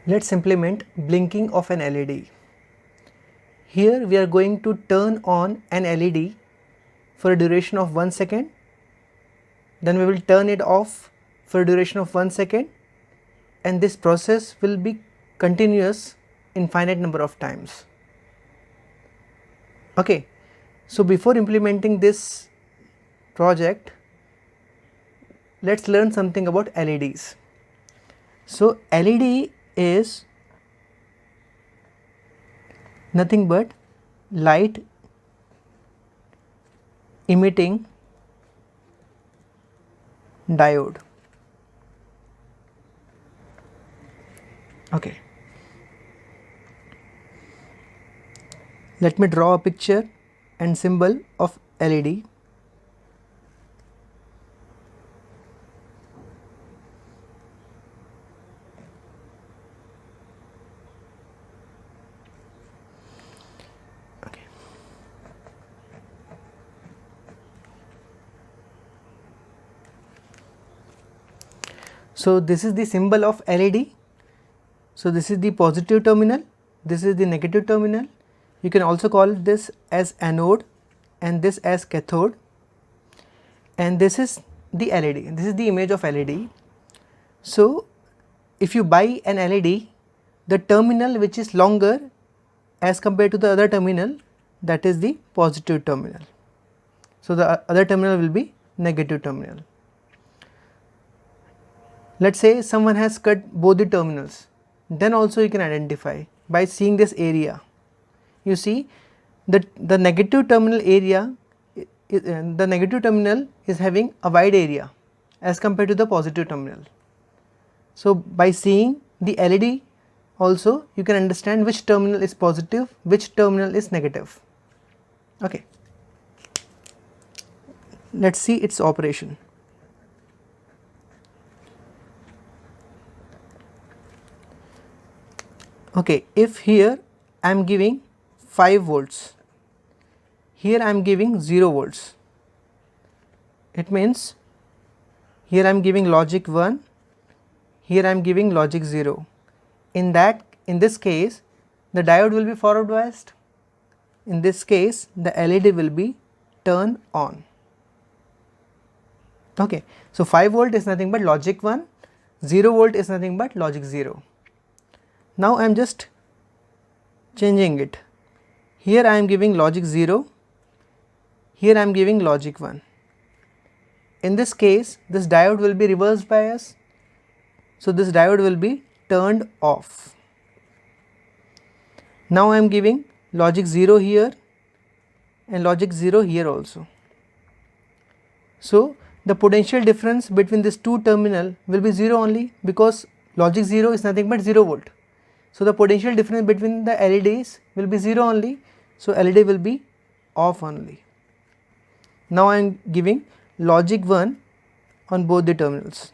Let's implement blinking of an LED. Here we are going to turn on an LED for a duration of 1 second, then we will turn it off for a duration of 1 second, and this process will be continuous infinite number of times. Okay, so before implementing this project, let's learn something about LEDs. So LED is nothing but light emitting diode. Okay, let me draw a picture and symbol of LED. Okay. So this is the symbol of LED. So this is the positive terminal, this is the negative terminal. You can also call this as anode and this as cathode, and this is the LED, this is the image of LED. So if you buy an LED, the terminal which is longer as compared to the other terminal, that is the positive terminal. So the other terminal will be negative terminal. Let's say someone has cut both the terminals, then also you can identify by seeing this area. You see the negative terminal area, the negative terminal is having a wide area as compared to the positive terminal. So by seeing the LED also you can understand which terminal is positive, which terminal is negative. Okay, let's see its operation. Okay, if here I am giving 5 volts, here I am giving 0 volts, it means here I am giving logic 1, here I am giving logic 0. In this case the diode will be forward biased, in this case the LED will be turned on. Okay, so 5 volt is nothing but logic 1, 0 volt is nothing but logic 0. Now I am just changing it. Here I am giving logic 0, here I am giving logic 1. In this case this diode will be reverse bias, so this diode will be turned off. Now I am giving logic 0 here and logic 0 here also. So the potential difference between these two terminal will be 0 only, because logic 0 is nothing but 0 volt. So the potential difference between the LEDs will be 0 only, so LED will be off only. Now I am giving logic 1 on both the terminals.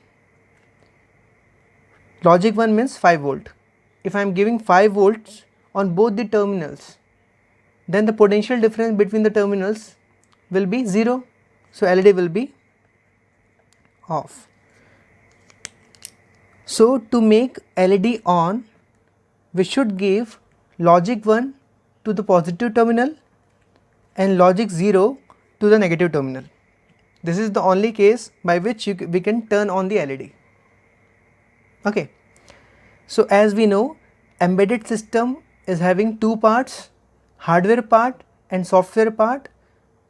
Logic 1 means 5 volt. If I am giving 5 volts on both the terminals, then the potential difference between the terminals will be 0, so LED will be off. So to make LED on, we should give logic 1 to the positive terminal and logic 0 to the negative terminal. This is the only case by which we can turn on the LED. Okay, so as we know, embedded system is having two parts, hardware part and software part.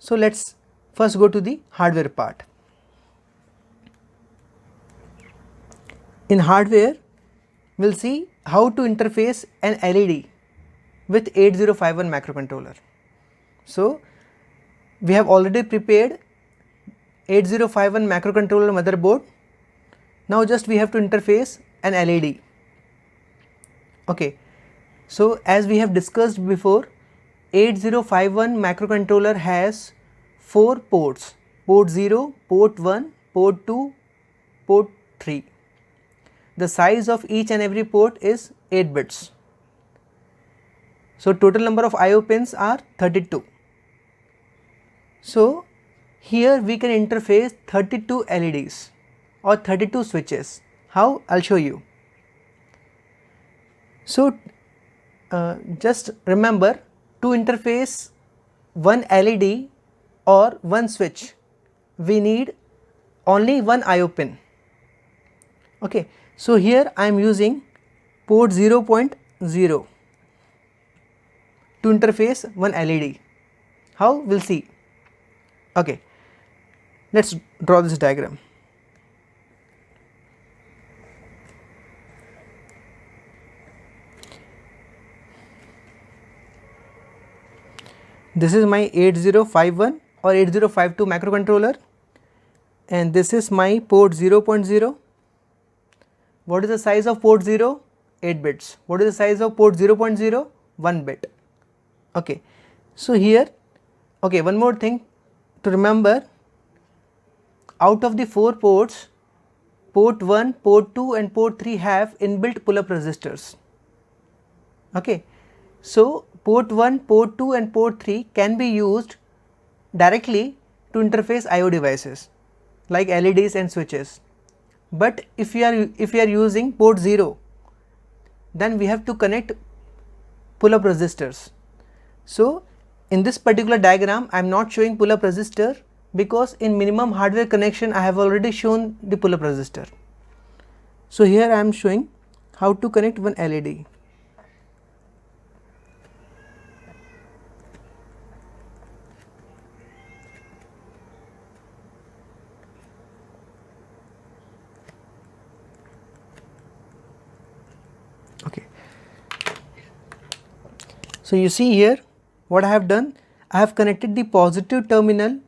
So let's first go to the hardware part. In hardware, we'll see how to interface an LED with 8051 microcontroller. So we have already prepared 8051 microcontroller motherboard. Now just we have to interface an LED. Okay, so as we have discussed before, 8051 microcontroller has 4 ports: port 0, port 1, port 2, port 3. The size of each and every port is 8 bits. So total number of IO pins are 32. So here we can interface 32 LEDs or 32 switches. How? I'll show you. So just remember, to interface one LED or one switch, we need only one IO pin. Okay, so here I am using port 0.0 to interface one LED. How? We'll see. Okay, let's draw this diagram. This is my 8051 or 8052 microcontroller, and this is my port 0.0. What is the size of port 0? 8 bits. What is the size of port 0.0? 1 bit. Okay, so here, okay, one more thing to remember, out of the 4 ports, port 1, port 2 and port 3 have inbuilt pull-up resistors. Okay, so port 1, port 2 and port 3 can be used directly to interface IO devices like LEDs and switches. But if we are using port 0, then we have to connect pull-up resistors. So in this particular diagram I am not showing pull-up resistor, because in minimum hardware connection I have already shown the pull-up resistor. So here I am showing how to connect one LED. Okay, so you see here what I have done. I have connected the positive terminal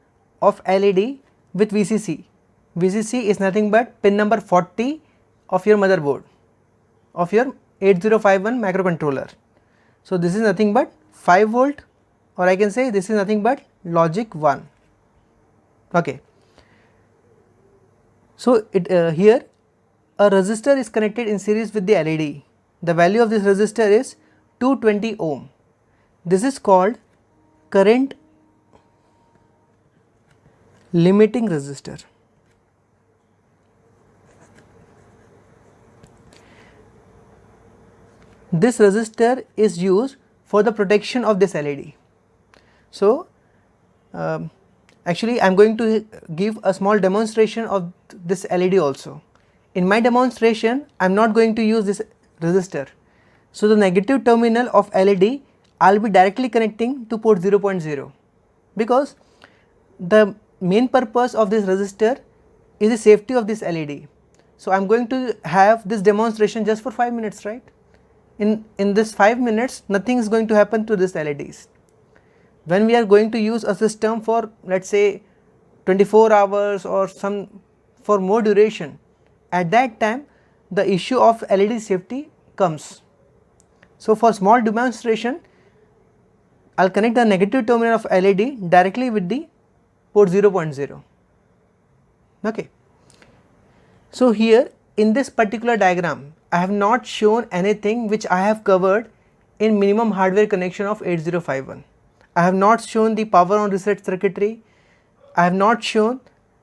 of LED with VCC. VCC is nothing but pin number 40 of your motherboard of your 8051 microcontroller. So this is nothing but 5 volt, or I can say this is nothing but logic 1. Okay, so here a resistor is connected in series with the LED. The value of this resistor is 220 ohm. This is called current limiting resistor. This resistor is used for the protection of this LED. So actually I am going to give a small demonstration of this LED also. In my demonstration I am not going to use this resistor. So the negative terminal of LED I will be directly connecting to port 0.0, because the main purpose of this resistor is the safety of this LED. So I am going to have this demonstration just for 5 minutes, right? In this 5 minutes nothing is going to happen to this LEDs. When we are going to use a system for, let's say, 24 hours or for more duration, at that time the issue of LED safety comes. So for small demonstration I will connect the negative terminal of LED directly with the port 0.0. Okay, so here in this particular diagram I have not shown anything which I have covered in minimum hardware connection of 8051. I have not shown the power on reset circuitry, I have not shown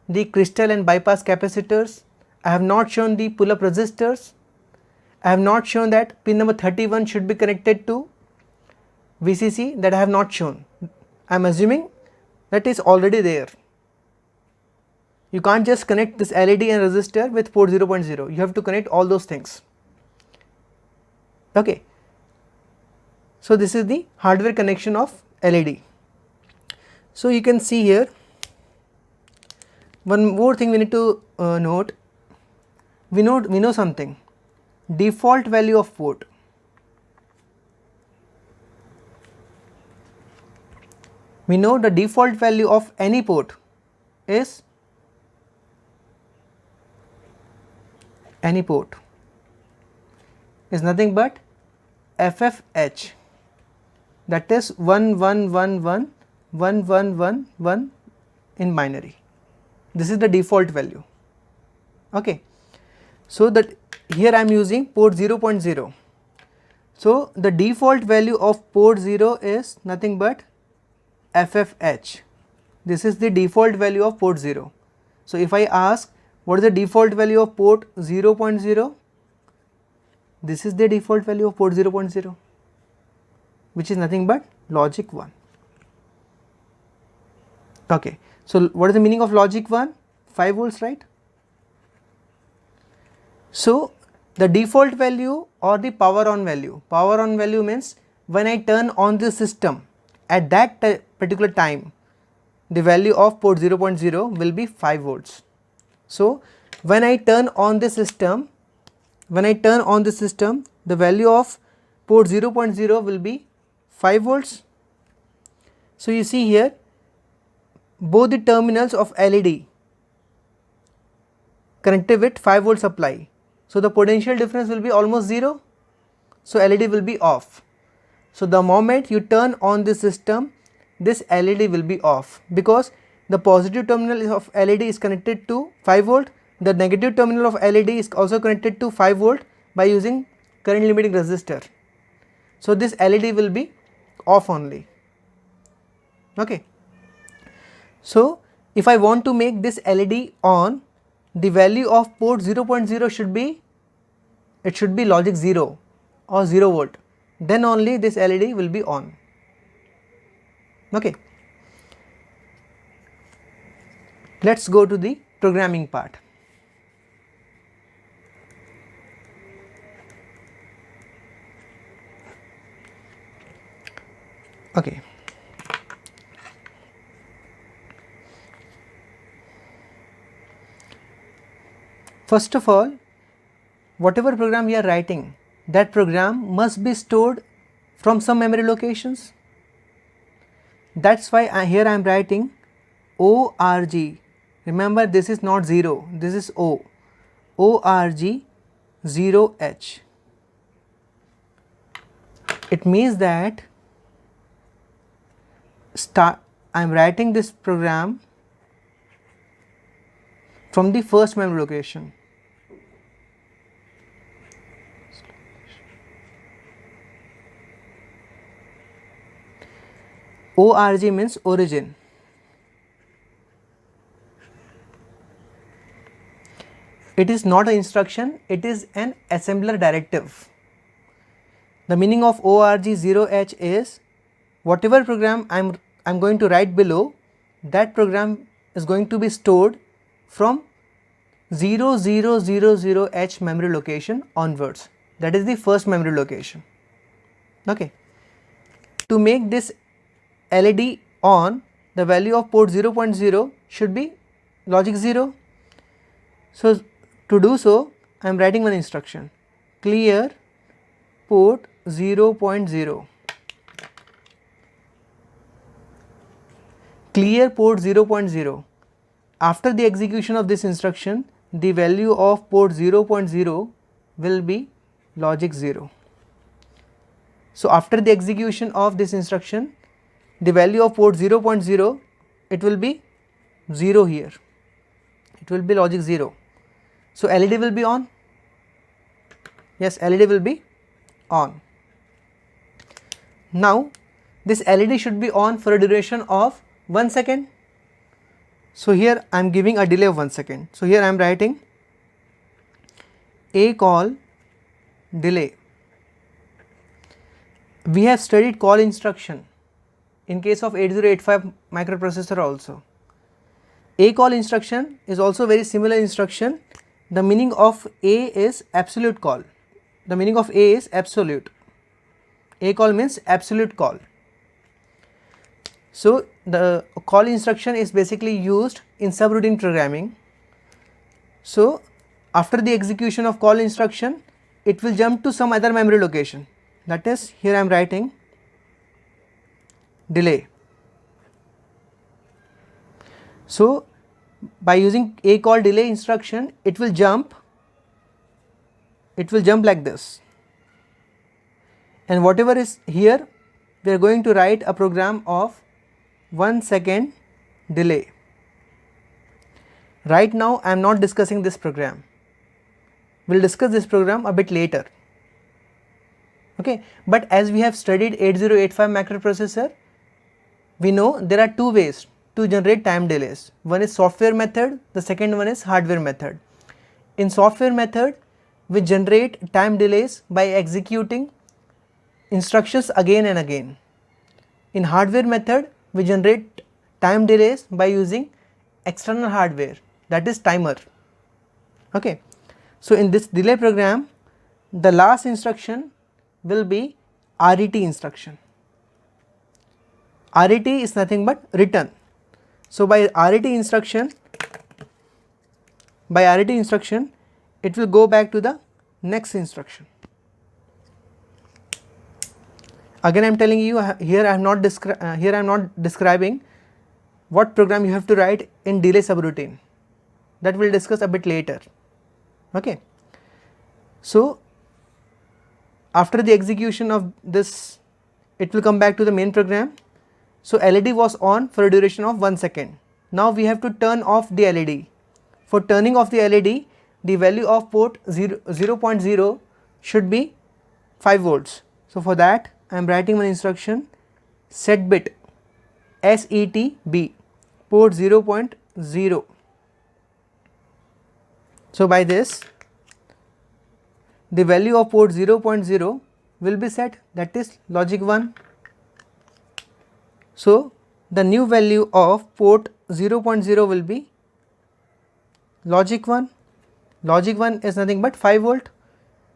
the crystal and bypass capacitors, I have not shown the pull-up resistors, I have not shown that pin number 31 should be connected to VCC, that I have not shown. I am assuming that is already there. You can't just connect this LED and resistor with port 0.0, you have to connect all those things. Okay, so this is the hardware connection of LED. So you can see here one more thing we need to note. We know something, default value of port. We know the default value of any port is nothing but FFH, that is 11111111 in binary. This is the default value. Okay, so that here I am using port 0.0. So the default value of port 0 is nothing but FFH. This is the default value of port 0. So if I ask what is the default value of port 0.0, This is the default value of port 0.0, which is nothing but logic 1. Okay, so what is the meaning of logic 1? 5 volts, right? So the default value or the power on value means when I turn on the system at that particular time, the value of port 0.0 will be 5 volts. So when I turn on the system, the value of port 0.0 will be 5 volts. So you see here, both the terminals of LED connected with 5 volt supply. So the potential difference will be almost 0. So LED will be off. So the moment you turn on the system, this LED will be off, because the positive terminal of LED is connected to 5 volt. The negative terminal of LED is also connected to 5 volt by using current limiting resistor. So this LED will be off only. Okay. So if I want to make this LED on, the value of port 0.0 should be logic 0 or 0 volt. Then only this LED will be on. Okay. Let's go to the programming part. Okay. First of all, whatever program we are writing, that program must be stored from some memory locations. That's why here I am writing ORG. Remember, this is not 0, this is O. ORG 0H. It means that I am writing this program from the first memory location. ORG means origin. It is not an instruction, it is an assembler directive. The meaning of ORG 0H is whatever program I'm going to write below, that program is going to be stored from 0000H memory location onwards. That is the first memory location. Okay. To make this LED on, the value of port 0.0 should be logic 0. So to do so, I am writing one instruction: clear port 0.0. Clear port 0.0. After the execution of this instruction, the value of port 0.0 will be logic 0. So after the execution of this instruction, the value of port 0.0, it will be 0 here. It will be logic 0. So LED will be on. Yes, LED will be on. Now this LED should be on for a duration of 1 second. So here I am giving a delay of 1 second. So here I am writing a call delay. We have studied call instruction in case of 8085 microprocessor also. A call instruction is also very similar instruction. The meaning of A is absolute call. The meaning of A is absolute. A call means absolute call. So the call instruction is basically used in subroutine programming. So after the execution of call instruction, it will jump to some other memory location. That is, here I am writing delay. So by using a call delay instruction, it will jump like this, and whatever is here, we are going to write a program of 1 second delay. Right now I am not discussing this program. We will discuss this program a bit later. Okay, but as we have studied 8085 microprocessor, we know there are two ways to generate time delays. One is software method, the second one is hardware method. In software method, we generate time delays by executing instructions again and again. In hardware method, we generate time delays by using external hardware, that is timer. Okay. So in this delay program, the last instruction will be RET instruction. RET is nothing but return. So by RET instruction, it will go back to the next instruction. Again I am telling you, here I am not describing what program you have to write in delay subroutine. That we will discuss a bit later. Okay. So after the execution of this, it will come back to the main program. So LED was on for a duration of 1 second. Now we have to turn off the LED. For turning off the LED, the value of port 0.0 should be 5 volts. So for that I am writing one instruction, set bit SETB port 0.0. So by this, the value of port 0.0 will be set, that is logic 1. So the new value of port 0.0 will be logic 1. Logic 1 is nothing but 5 volt.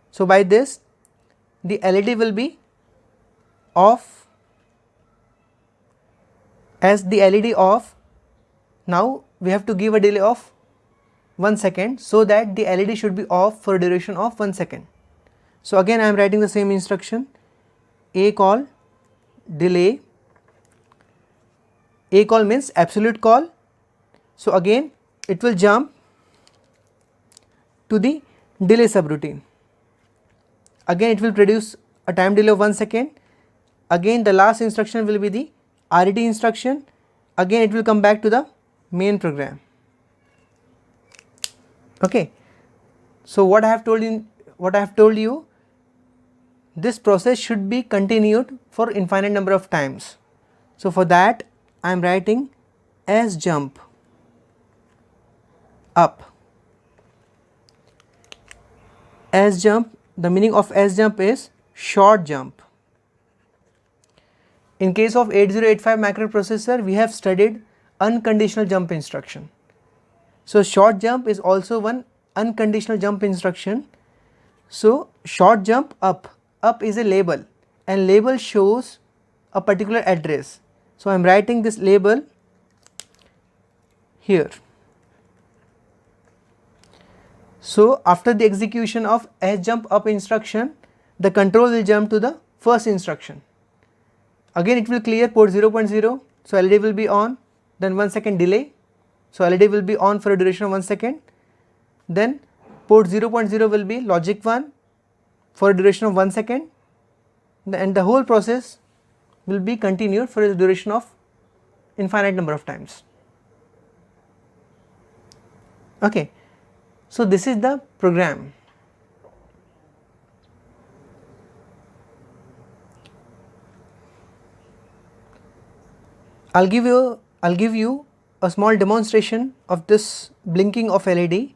So by this, the LED will be off. As the LED off, now we have to give a delay of 1 second, so that the LED should be off for a duration of 1 second. So again I am writing the same instruction, ACALL delay. ACALL means absolute call. So again it will jump to the delay subroutine. Again it will produce a time delay of 1 second. Again the last instruction will be the RET instruction. Again it will come back to the main program. Okay. So what I have told you, this process should be continued for infinite number of times. So for that I am writing sjump up. Sjump, the meaning of sjump is short jump. In case of 8085 microprocessor, we have studied unconditional jump instruction. So short jump is also one unconditional jump instruction. So short jump up is a label, and label shows a particular address. So I am writing this label here. So after the execution of sjump up instruction, the control will jump to the first instruction. Again it will clear port 0.0, so LED will be on, then 1 second delay. So LED will be on for a duration of 1 second. Then port 0.0 will be logic 1 for a duration of 1 second, and the whole process will be continued for a duration of infinite number of times. Okay. So this is the program. I'll give you a small demonstration of this blinking of LED.